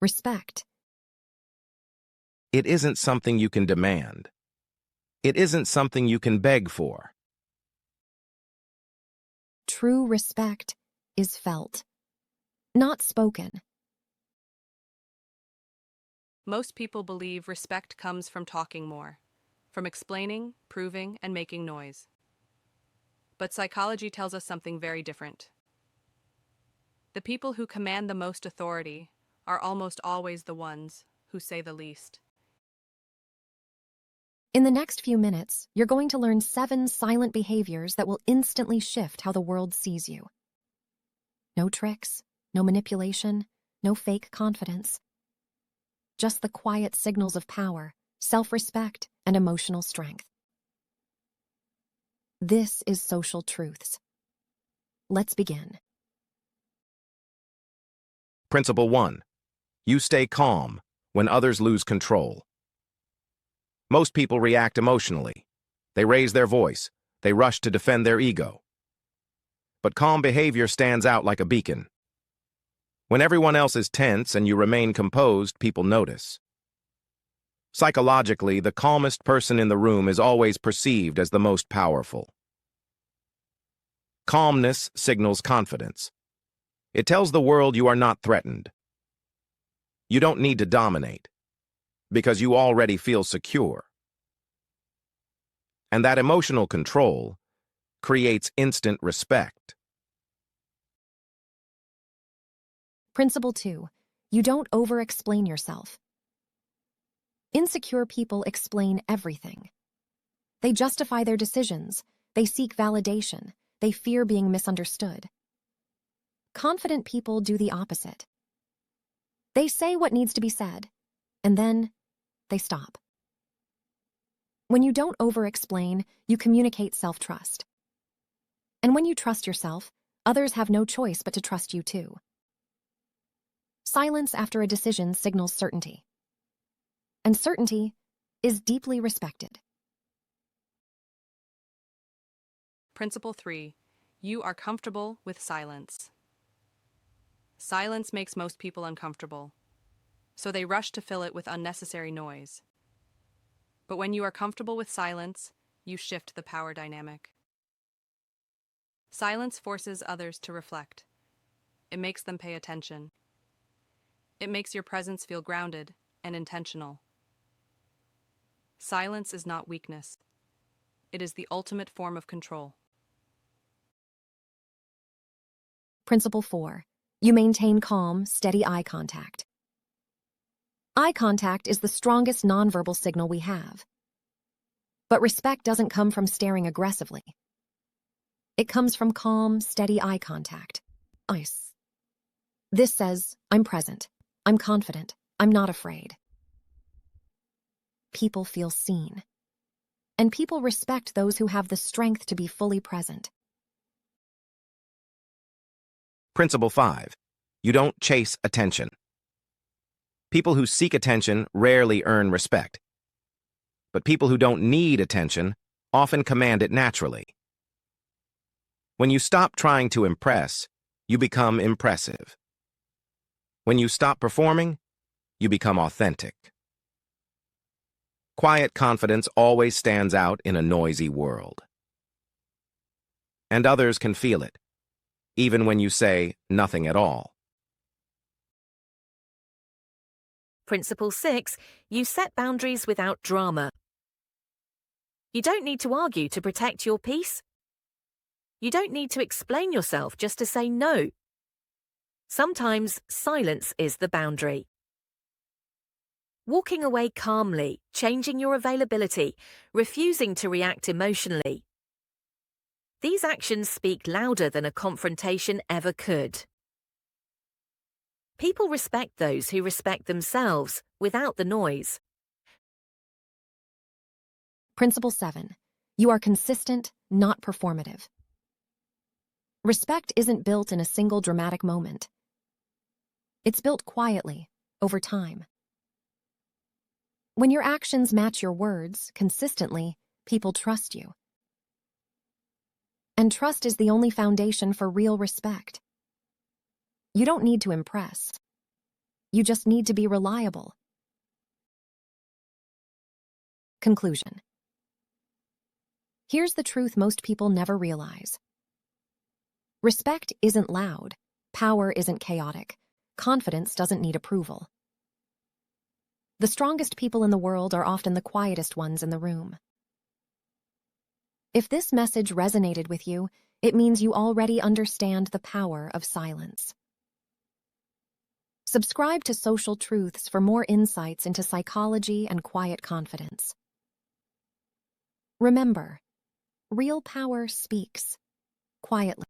Respect. It isn't something you can demand. It isn't something you can beg for. True respect is felt, not spoken. Most people believe respect comes from talking more, from explaining, proving, and making noise. But psychology tells us something very different. The people who command the most authority are almost always the ones who say the least. In the next few minutes, you're going to learn 7 silent behaviors that will instantly shift how the world sees you. No tricks, no manipulation, no fake confidence. Just the quiet signals of power, self-respect, and emotional strength. This is Social Truths. Let's begin. Principle 1. You stay calm when others lose control. Most people react emotionally. They raise their voice. They rush to defend their ego. But calm behavior stands out like a beacon. When everyone else is tense and you remain composed, people notice. Psychologically, the calmest person in the room is always perceived as the most powerful. Calmness signals confidence. It tells the world you are not threatened. You don't need to dominate, because you already feel secure. And that emotional control creates instant respect. Principle 2. You don't over-explain yourself. Insecure people explain everything. They justify their decisions. They seek validation. They fear being misunderstood. Confident people do the opposite. They say what needs to be said, and then they stop. When you don't over-explain, you communicate self-trust. And when you trust yourself, others have no choice but to trust you too. Silence after a decision signals certainty. And certainty is deeply respected. Principle 3. You are comfortable with silence. Silence makes most people uncomfortable, so they rush to fill it with unnecessary noise. But when you are comfortable with silence, you shift the power dynamic. Silence forces others to reflect. It makes them pay attention. It makes your presence feel grounded and intentional. Silence is not weakness. It is the ultimate form of control. Principle 4. You maintain calm, steady eye contact. Eye contact is the strongest nonverbal signal we have. But respect doesn't come from staring aggressively. It comes from calm, steady eye contact. Ice. This says, I'm present. I'm confident. I'm not afraid. People feel seen. And people respect those who have the strength to be fully present. Principle 5. You don't chase attention. People who seek attention rarely earn respect. But people who don't need attention often command it naturally. When you stop trying to impress, you become impressive. When you stop performing, you become authentic. Quiet confidence always stands out in a noisy world. And others can feel it, even when you say nothing at all. Principle 6. You set boundaries without drama. You don't need to argue to protect your peace. You don't need to explain yourself just to say no. Sometimes silence is the boundary. Walking away calmly, changing your availability, refusing to react emotionally. These actions speak louder than a confrontation ever could. People respect those who respect themselves without the noise. Principle 7. You are consistent, not performative. Respect isn't built in a single dramatic moment. It's built quietly, over time. When your actions match your words consistently, people trust you. And trust is the only foundation for real respect. You don't need to impress. You just need to be reliable. Conclusion. Here's the truth most people never realize. Respect isn't loud. Power isn't chaotic. Confidence doesn't need approval. The strongest people in the world are often the quietest ones in the room. If this message resonated with you, it means you already understand the power of silence. Subscribe to Social Truths for more insights into psychology and quiet confidence. Remember, real power speaks quietly.